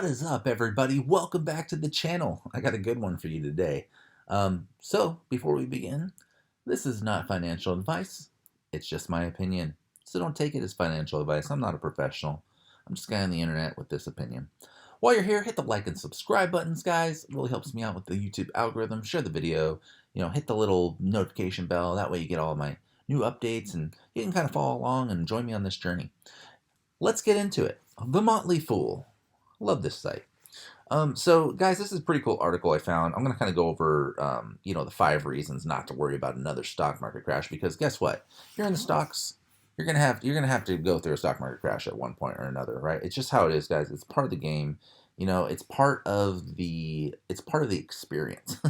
is up, everybody? Welcome back to the channel. I got a good one for you today. So, before we begin, this is not financial advice. It's just my opinion. So don't take it as financial advice. I'm not a professional. I'm just a guy on the internet with this opinion. While you're here, hit the like and subscribe buttons, guys. It really helps me out with the YouTube algorithm. Share the video. Hit the little notification bell. That way you get all my new updates and you can kind of follow along and join me on this journey. Let's get into it. The Motley Fool. Love this site. So guys, this is a pretty cool article I found. I'm going to kind of go over, the 5 reasons not to worry about another stock market crash. Because guess what? You're in the stocks. You're gonna have to go through a stock market crash at one point or another, right? It's just how it is, guys. It's part of the game. It's part of the experience.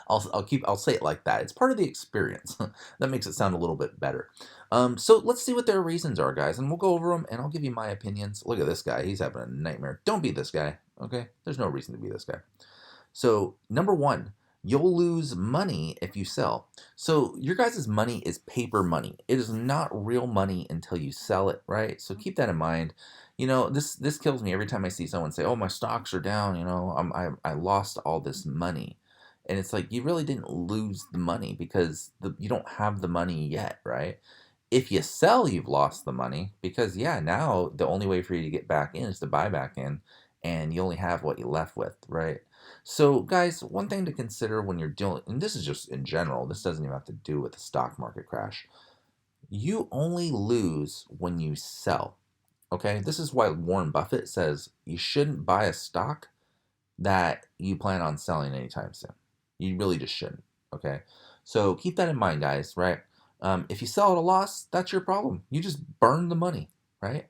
I'll say it like that. It's part of the experience. That makes it sound a little bit better. So let's see what their reasons are, guys, and we'll go over them, and I'll give you my opinions. Look at this guy. He's having a nightmare. Don't be this guy, okay? There's no reason to be this guy. So, number one, you'll lose money if you sell. So, your guys' money is paper money. It is not real money until you sell it, right? So, keep that in mind. This kills me every time I see someone say, "Oh, my stocks are down. I lost all this money." And it's like you really didn't lose the money because you don't have the money yet, right? If you sell, you've lost the money because, yeah, now the only way for you to get back in is to buy back in, and you only have what you left with, right? So, guys, one thing to consider when you're dealing, and this is just in general, this doesn't even have to do with the stock market crash. You only lose when you sell, okay? This is why Warren Buffett says you shouldn't buy a stock that you plan on selling anytime soon. You really just shouldn't, okay? So keep that in mind, guys, right? If you sell at a loss, that's your problem. You just burn the money, right?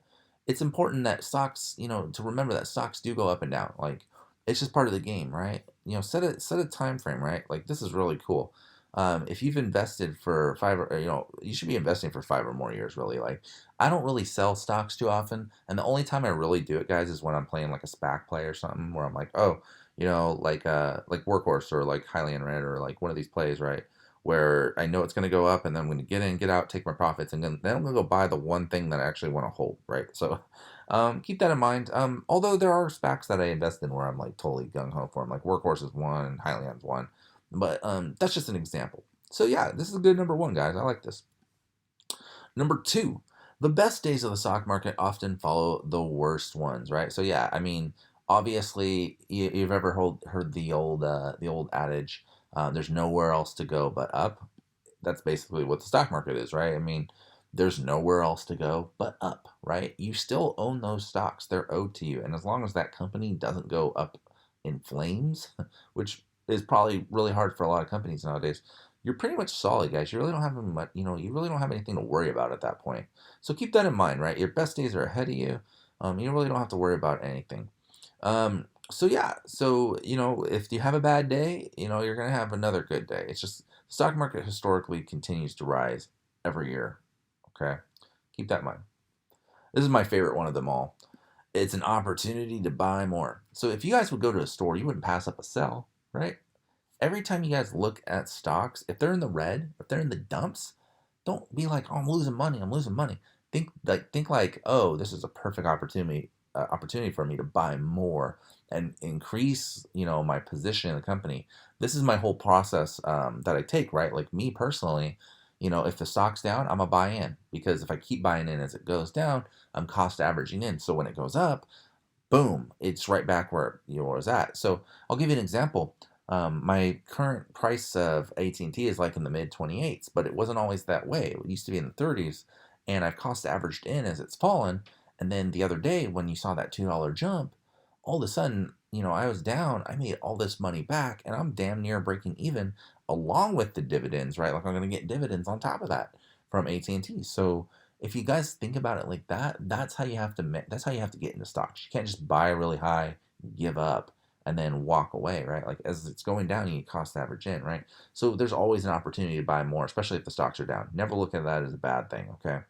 It's important that stocks, to remember that stocks do go up and down. Like, it's just part of the game, right? Set a time frame, right? Like, this is really cool. If you've invested for you should be investing for 5 or more years, really. Like, I don't really sell stocks too often, and the only time I really do it, guys, is when I'm playing like a SPAC play or something, where I'm like, oh, like Workhorse or like Highly in Red or like one of these plays, right? Where I know it's going to go up, and then I'm going to get in, get out, take my profits, and then I'm going to go buy the one thing that I actually want to hold, right? So keep that in mind. Although there are SPACs that I invest in where I'm like totally gung ho for them, like Workhorse is one, Highland's one, but that's just an example. So yeah, this is a good number one, guys. I like this. Number two, the best days of the stock market often follow the worst ones, right? So yeah, I mean, obviously, you've ever heard the old adage, "There's nowhere else to go but up." That's basically what the stock market is, right? I mean, there's nowhere else to go but up, right? You still own those stocks; they're owed to you, and as long as that company doesn't go up in flames, which is probably really hard for a lot of companies nowadays, you're pretty much solid, guys. You really don't have much, you really don't have anything to worry about at that point. So keep that in mind, right? Your best days are ahead of you. You really don't have to worry about anything. So yeah, so if you have a bad day, you're gonna have another good day. It's just the stock market historically continues to rise every year. Okay, keep that in mind. This is my favorite one of them all. It's an opportunity to buy more. So if you guys would go to a store, you wouldn't pass up a sell, right? Every time you guys look at stocks, if they're in the red, if they're in the dumps, don't be like, "Oh, I'm losing money. I'm losing money." Think like, "Oh, this is a perfect opportunity for me to buy more and increase, my position in the company." This is my whole process that I take, right? Like me personally, if the stock's down, I'm gonna buy in because if I keep buying in as it goes down, I'm cost averaging in. So when it goes up, boom, it's right back where you was at. So I'll give you an example. My current price of AT&T is like in the mid 28s, but it wasn't always that way. It used to be in the 30s, and I've cost averaged in as it's fallen. And then the other day, when you saw that $2 jump, all of a sudden, I was down. I made all this money back, and I'm damn near breaking even, along with the dividends, right? Like I'm going to get dividends on top of that from AT&T. So if you guys think about it like that, that's how you have to. That's how you have to get into stocks. You can't just buy really high, give up, and then walk away, right? Like as it's going down, you cost average in, right? So there's always an opportunity to buy more, especially if the stocks are down. Never look at that as a bad thing, okay?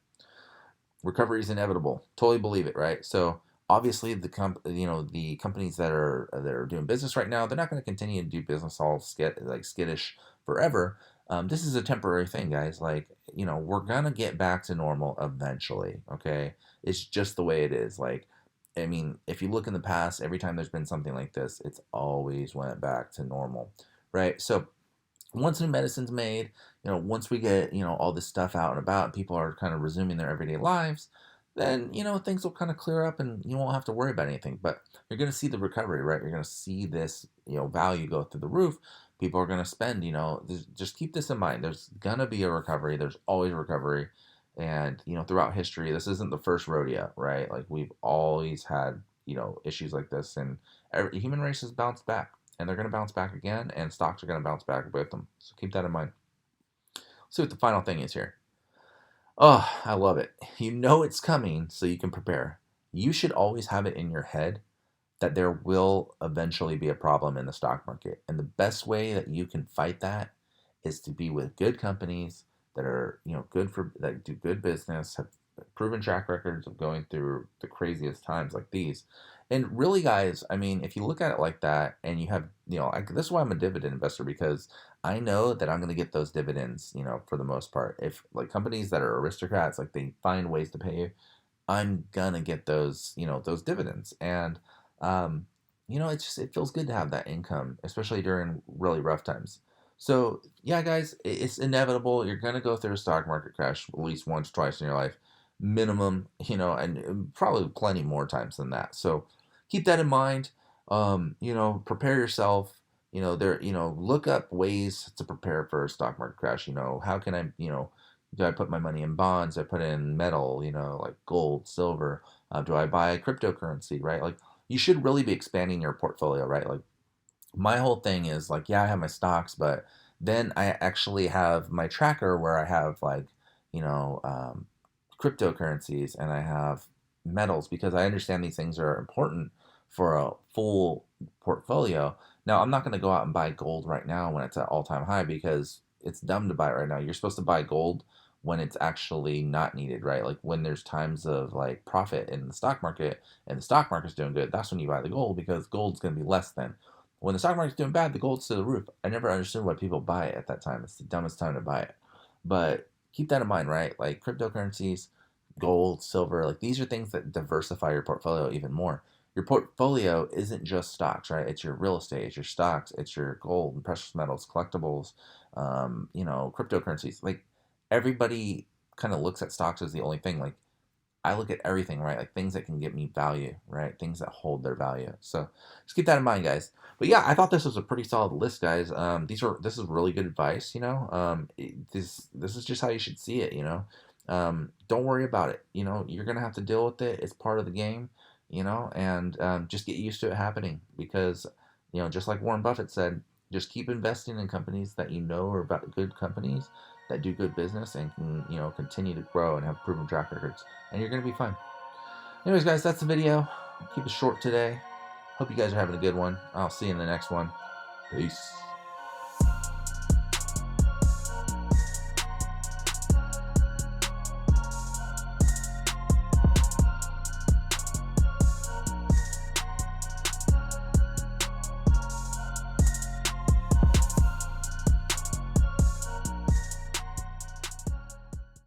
Recovery is inevitable. Totally believe it, right? So obviously the companies that are doing business right now, they're not going to continue to do business all skittish forever. This is a temporary thing, guys. Like, we're gonna get back to normal eventually. Okay, it's just the way it is. Like, I mean, if you look in the past, every time there's been something like this, it's always went back to normal, right? So once new medicine's made, once we get, all this stuff out and about, and people are kind of resuming their everyday lives, then, things will kind of clear up and you won't have to worry about anything. But you're going to see the recovery, right? You're going to see this, value go through the roof. People are going to spend, just keep this in mind. There's going to be a recovery. There's always a recovery. And, throughout history, this isn't the first rodeo, right? Like we've always had, issues like this, and human race has bounced back, and they're going to bounce back again, and stocks are going to bounce back with them. So keep that in mind. Let's see what the final thing is here. Oh, I love it. You know it's coming, so you can prepare. You should always have it in your head that there will eventually be a problem in the stock market. And the best way that you can fight that is to be with good companies that are, good for that do good business, have proven track records of going through the craziest times like these. And really, guys, I mean, if you look at it like that, and you have, this is why I'm a dividend investor, because I know that I'm going to get those dividends, for the most part. If like companies that are aristocrats, like they find ways to pay you, I'm gonna get those, those dividends. And it feels good to have that income, especially during really rough times. So yeah, guys, it's inevitable. You're gonna go through a stock market crash at least once, twice in your life, minimum. And probably plenty more times than that. So keep that in mind. Prepare yourself. Look up ways to prepare for a stock market crash. How can I, do I put my money in bonds? Do I put it in metal, like gold, silver? Do I buy cryptocurrency, right? Like, you should really be expanding your portfolio, right? Like, my whole thing is like, yeah, I have my stocks, but then I actually have my tracker where I have like, you know, um, cryptocurrencies, and I have metals, because I understand these things are important for a full portfolio. Now, I'm not going to go out and buy gold right now when it's at all time high, because it's dumb to buy it right now. You're supposed to buy gold when it's actually not needed, right? Like when there's times of like profit in the stock market and the stock market's doing good, that's when you buy the gold, because gold's going to be less than. When the stock market's doing bad, the gold's to the roof. I never understood why people buy it at that time. It's the dumbest time to buy it. But keep that in mind, right? Like cryptocurrencies, gold, silver, like these are things that diversify your portfolio even more. Your portfolio isn't just stocks, right? It's your real estate, it's your stocks, it's your gold and precious metals, collectibles, cryptocurrencies. Like everybody kind of looks at stocks as the only thing. Like I look at everything, right? Like things that can get me value, right? Things that hold their value. So just keep that in mind, guys. But yeah, I thought this was a pretty solid list, guys. This is really good advice. This is just how you should see it. Don't worry about it. You're gonna have to deal with it. It's part of the game. And just get used to it happening, because just like Warren Buffett said, just keep investing in companies that are about good companies that do good business and can continue to grow and have proven track records, and you're gonna be fine. Anyways, guys, that's the video. Keep it short today. Hope you guys are having a good one. I'll see you in the next one. Peace.